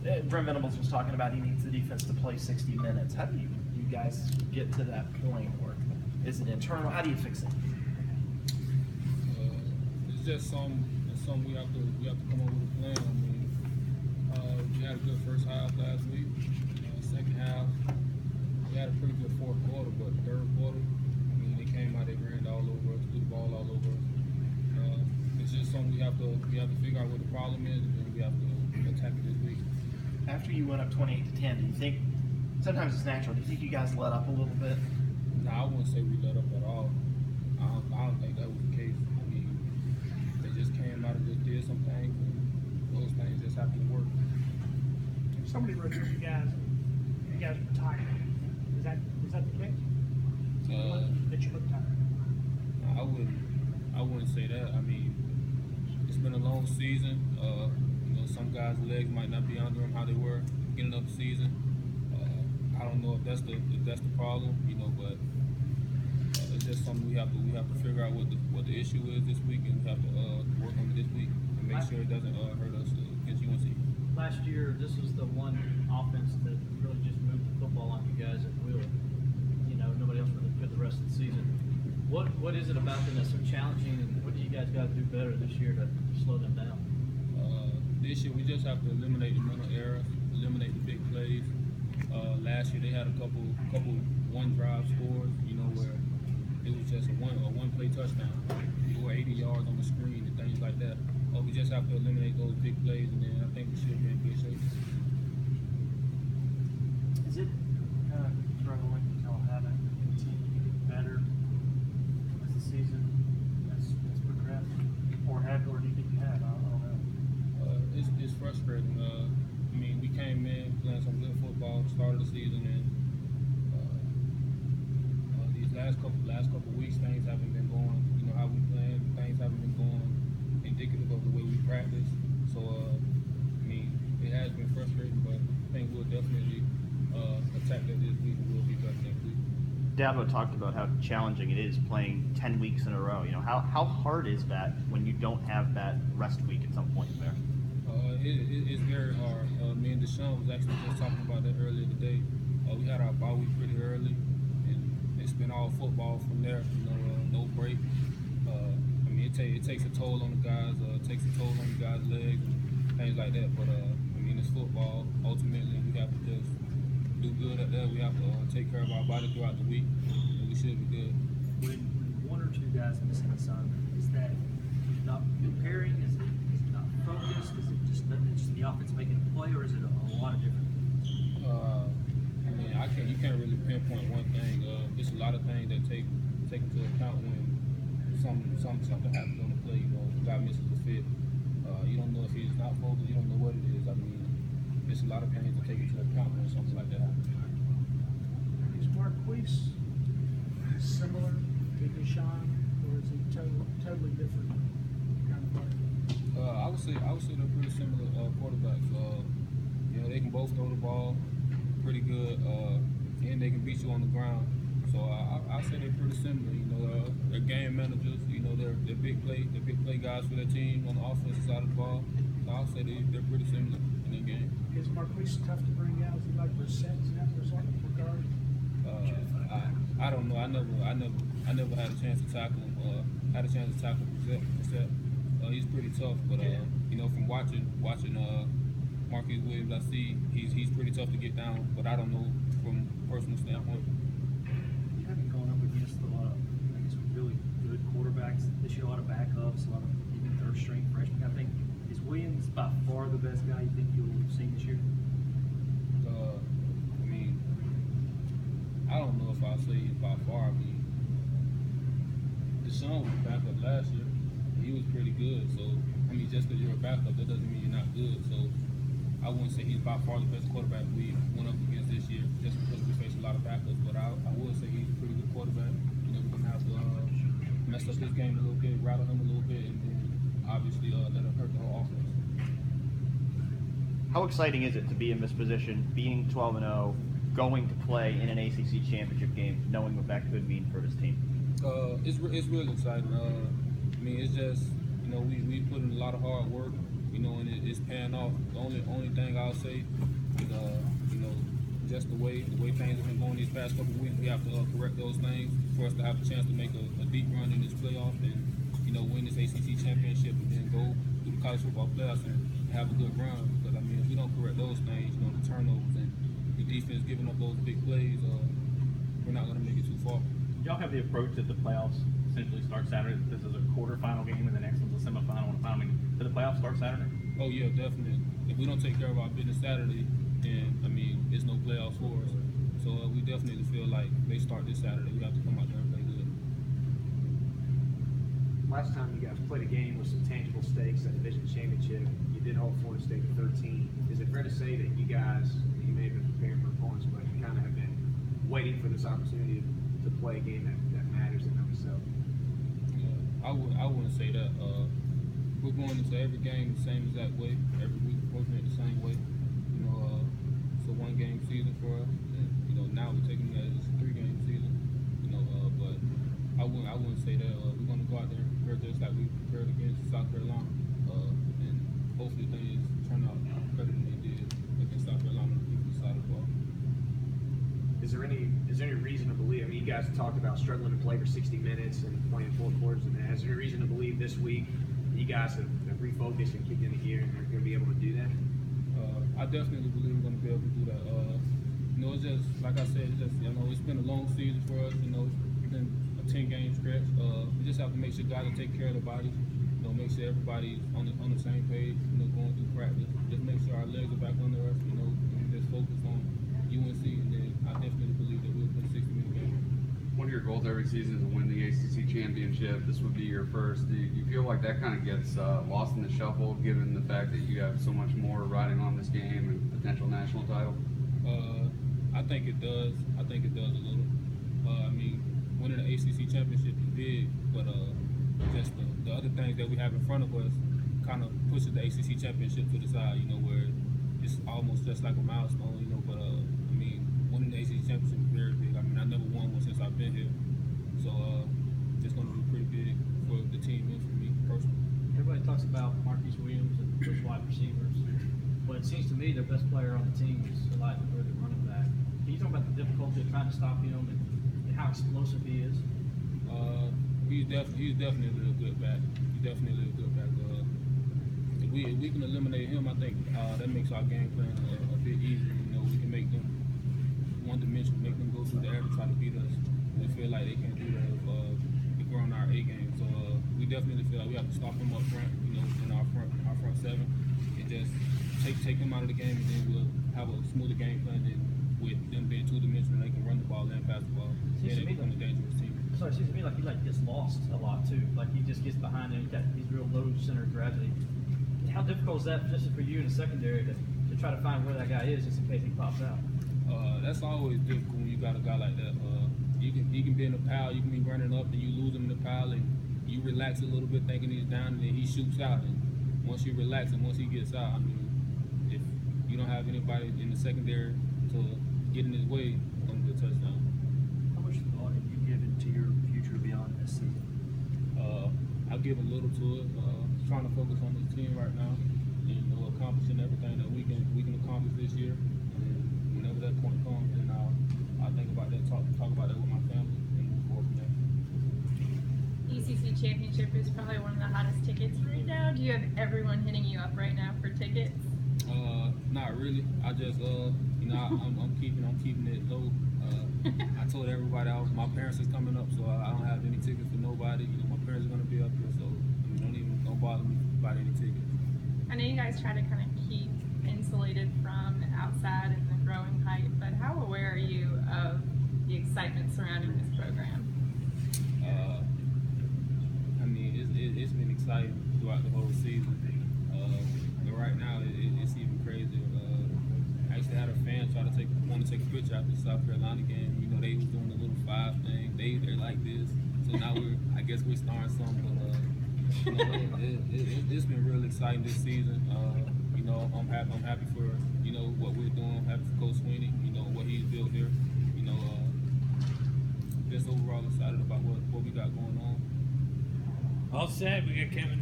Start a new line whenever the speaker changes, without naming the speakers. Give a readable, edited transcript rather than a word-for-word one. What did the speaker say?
Brent Venables was talking about he needs the defense to play 60 minutes. How do you guys get to that point, or is it internal? How do you fix it?
It's just something we have to come up with a plan. I mean, we had a good first half last week. Second half, we had a pretty good fourth quarter, but third quarter, I mean, they came out, they ran all over us, threw the ball all over us. It's just something we have to figure out what the problem is, and then we have to attack it this week.
After you went up 28-10, do you think, sometimes it's natural, do you think you guys let up a little bit?
No, I wouldn't say we let up at all. I don't think that was the case. I mean, they just came out and just did some things, and those things just have to work.
Somebody wrote to you guys were tired. Is that the case? That you look tired?
I wouldn't say that. I mean, it's been a long season. You know, some guys' legs might not be under them how they were beginning of the season. I don't know if that's the problem, you know, but it's just something we have to figure out what the issue is this week, and we have to work on it this week and make sure it doesn't hurt us against UNC.
Last year, this was the one offense that really just moved the football on you guys at will. You know, nobody else really could the rest of the season. What is it about them that's so challenging, and what do you guys got to do better this year to slow them down?
This year, we just have to eliminate the mental errors, eliminate the big plays. Last year, they had a couple one-drive scores, you know, where it was just a one-play touchdown, or 80 yards on the screen and things like that. We just have to eliminate those big plays, and then I think we should be in good shape.
Is it kind of struggling to tell how to continue to get better as the season has progressed, or do you think you have? I don't know.
It's frustrating. I mean, we came in playing some good football, started the season, and these last couple weeks, things haven't been going. You know how we playing, things haven't been going indicative of the way we practice. So, I mean, it has been frustrating, but I think we'll definitely attack that this week, and we'll be better next week.
Dabo talked about how challenging it is playing 10 weeks in a row. You know, how hard is that when you don't have that rest week at some point there?
It's very hard. Me and Deshaun was actually just talking about that earlier today. We had our bye week pretty early, and it's been all football from there. You know, no break. I mean, it takes a toll on the guys. It takes a toll on the guys' legs and things like that. But I mean, it's football. Ultimately, we have to just do good at that. We have to take care of our body throughout the week, and we should be good.
When one or two guys miss an assignment, is that not preparing? Is it not focused? Is it just the offense making a play, or is it a lot of different things?
I mean, you can't really pinpoint one thing. There's a lot of things that take into account when something happens on the play. You know, if a guy misses a fit, you don't know if he's not focused. You don't know what it is. I mean, there's a lot of things to take into account when something like that happens.
Is Marquise similar to Deshaun, or is he totally different kind of player?
I would say they're pretty similar quarterbacks. You know, they can both throw the ball pretty good, and they can beat you on the ground. So I say they're pretty similar. You know, they're game managers. You know, they're big play guys for their team on the offensive side of the ball. So I'll say they're pretty similar in their game.
Is Marquise tough to bring out? Is he like Brissett in that regard?
I don't know. I never had a chance to tackle him. Had a chance to tackle Brissett. He's pretty tough, but you know, from watching Marquise Williams, I see he's pretty tough to get down. But I don't know from a personal standpoint.
You haven't gone up against a lot of, I guess, really good quarterbacks this year. A lot of backups, a lot of even third-string freshmen. I think, is Williams by far the best guy you think you'll see this year?
I mean, I don't know if I'll say he's by far. I mean, Deshaun was back up last year. He was pretty good. So, I mean, just because you're a backup, that doesn't mean you're not good. So, I wouldn't say he's by far the best quarterback we went up against this year, just because we faced a lot of backups. But I would say he's a pretty good quarterback. You know, we're gonna have to mess up his game a little bit, rattle him a little bit, and then obviously let him hurt the whole offense.
How exciting is it to be in this position, being 12-0, going to play in an ACC championship game, knowing what that could mean for his team?
It's really exciting. I mean, it's just, you know, we put in a lot of hard work and it's paying off. The only thing I'll say is, just the way things have been going these past couple of weeks, we have to correct those things for us to have a chance to make a deep run in this playoff and, win this ACC championship and then go through the college football playoffs and have a good run. Because, if we don't correct those things, the turnovers and the defense giving up those big plays, we're not going to make it too far.
Y'all have the approach that the playoffs essentially start Saturday. This is a quarterfinal game, and the next one's a semifinal and a final. Do the playoffs start Saturday?
Oh yeah, definitely. If we don't take care of our business Saturday, then it's no playoffs for us. So we definitely feel like they start this Saturday. We have to come out there and play good.
Last time you guys played a game with some tangible stakes at division championship, you did hold Florida State to 13. Is it fair to say that you guys, you may have been preparing for opponents, but you kind of have been waiting for this opportunity to play a game that matters in of itself?
Yeah, I wouldn't say that. We're going into every game the same exact way. Every week we're working it the same way. It's a 1-game season for us. And, now we're taking it as a 3-game season. But I wouldn't say that. We're going to go out there and prepare just like we prepared against South Carolina. And hopefully things turn out better than they did against South Carolina on the defensive side of the ball.
Is there any reason to believe? You guys talked about struggling to play for 60 minutes and playing 4 quarters, and is there any reason to believe this week you guys have refocused and kicked into gear and are going to be able to do that?
I definitely believe we're going to be able to do that. It's just like I said. It's been a long season for us. It's been a 10-game stretch. We just have to make sure guys are taking care of their bodies. Make sure everybody's on the same page. Going through practice. Just make sure our legs are back under us. And just focus on UNC, and then I definitely believe that we'll play 60-minute game.
One of your goals every season is to win the ACC championship. This would be your first. Do you feel like that kind of gets lost in the shuffle, given the fact that you have so much more riding on this game and potential national title?
I think it does. I think it does a little. Winning the ACC championship is big, but just the other things that we have in front of us kind of pushes the ACC championship to the side. Where it's almost just like a milestone. But winning the ACC championship is very big. I never won one since I've been here, so it's going to be pretty big for the team and for me personally.
Everybody talks about Marquise Williams and those wide receivers, but it seems to me their best player on the team is Elijah Wood, the running back. Can you talk about the difficulty of trying to stop him and how explosive he is?
He's definitely a good back. He's definitely a good back. If we can eliminate him, I think that makes our game plan a bit easier. We can make them one dimension, make them go through the air to try to beat us. They feel like they can't do that if we're on our A game. So we definitely feel like we have to stop them up front, in our front 7, and just take them out of the game, and then we'll have a smoother game plan. Then with them being 2-dimensional, they can run the ball and pass the ball. Then they become a dangerous team.
So it seems to me like he gets lost a lot too. Like he just gets behind him. He's real low center of gravity. How difficult is that, just for you in the secondary, to try to find where that guy is, just in case he pops out?
That's always difficult when you got a guy like that. You can be in a pile, you can be running up, and you lose him in the pile, and you relax a little bit thinking he's down, and then he shoots out. And once you relax and once he gets out, if you don't have anybody in the secondary to get in his way, it's going to be a touchdown.
How much thought have you given to your future beyond this season?
I give a little to it. Trying to focus on this team right now, and accomplishing everything that we can accomplish this year. And whenever that point comes, then I'll think about that, talk about that with my family, and move forward from there.
ECC championship is probably one of the hottest tickets right now. Do you have everyone hitting you up right now for tickets?
Not really. I just I'm keeping it low. I told everybody my parents is coming up, so I don't have any tickets for nobody. My parents are gonna be up here, so don't bother me about any tickets.
I know you guys try to kind of keep insulated from the outside and the growing hype, but how aware are you of the excitement surrounding this program?
It's been exciting throughout the whole season. But right now, it's even crazier. I actually had a fan want to take a picture after the South Carolina game. They was doing the little 5 thing. They're like this. So now I guess we're starting something. But it's been really exciting this season. I'm happy for what we're doing. I'm happy for Coach Sweeney. What he's built here. Just overall excited about what we got going on.
All set. We got Kevin